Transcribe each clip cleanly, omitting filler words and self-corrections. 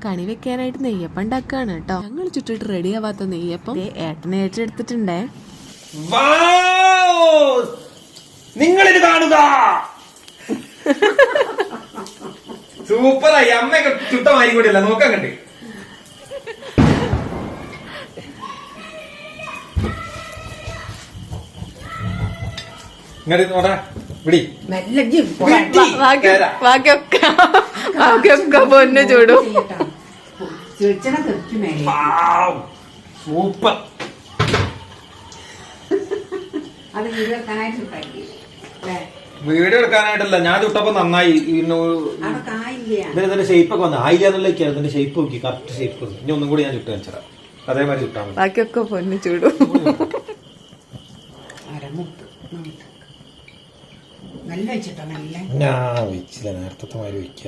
കണി വെക്കാനായിട്ട് നെയ്യപ്പം ഉണ്ടാക്കുകയാണ് കേട്ടോ. ഞങ്ങൾ ചുട്ടിട്ട് റെഡി ആവാത്ത നെയ്യപ്പം ഏട്ടനെ ഏറ്റെടുത്തിട്ടുണ്ടേ. നിങ്ങളിത് കാണുക, സൂപ്പറായി. അമ്മയൊക്കെ ചുട്ട മാരി കൂടിയല്ല, നോക്കാൻ കണ്ട്. ഇങ്ങോട്ട് നോടാ, വിടി. ബാക്കിയൊക്കെ പൊന്നു ചൂടും. സൂപ്പർ. വീഡിയോ എടുക്കാനായിട്ടല്ല, ഞാൻ ചുട്ടപ്പോ നന്നായി. ഇതിന്റെ ഷേപ്പ് ഒക്കെ വന്നു. ആയില്ല എന്നുള്ളൊക്കെയാണ് ഇതിന്റെ ഷേപ്പ് നോക്കി, കറക്റ്റ് ഷേപ്പ്. ഇനി ഒന്നും കൂടി ഞാൻ ചുട്ട് കാണിച്ചതാ, അതേമാതിരി ചുട്ടാ മതി. ബാക്കിയൊക്കെ പൊന്നു ചൂടും. ഞാൻ വെച്ചില്ല, നേരത്തെ മാതിരി വെക്ക.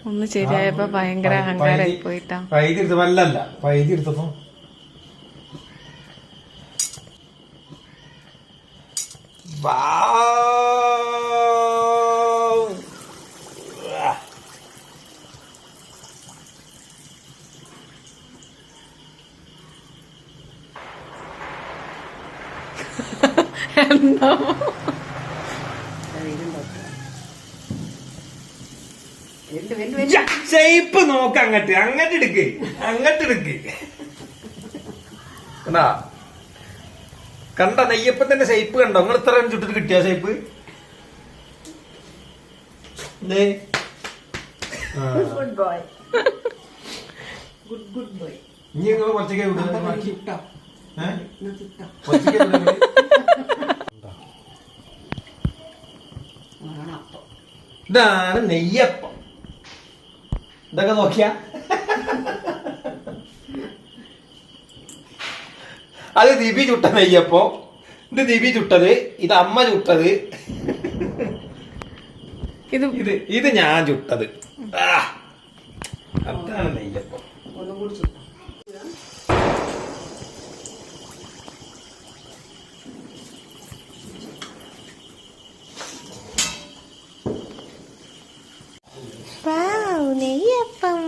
ഒന്ന് ശരിയായപ്പോ ഭയങ്കര അഹങ്കാരായി പോയിട്ടാ. പൈതി എടുത്തപ്പോ അല്ലല്ല, പൈതി എടുത്തപ്പോ എന്താ ഷേപ്പ് നോക്ക്. അങ്ങട്ട് എടുക്ക്, അങ്ങട്ട് എടുക്ക്. കണ്ട നെയ്യപ്പത്തിന്റെ ഷേപ്പ് കണ്ടോ? നിങ്ങൾ ഇത്ര ചുട്ടിട്ട് കിട്ടിയ ഷേപ്പ്. ഇനി നിങ്ങൾ കുറച്ചൊക്കെ ഇതാണ് നെയ്യപ്പം. ഇതൊക്കെ നോക്കിയാ അത് ദിബി ചുട്ട നെയ്യപ്പോ, ഇത് ദിബി ചുട്ടത്, ഇത് അമ്മ ചുട്ടത്, ഇത് ഞാൻ ചുട്ടത്. അതാണ് നെയ്യപ്പം. നെയ്യപ്പം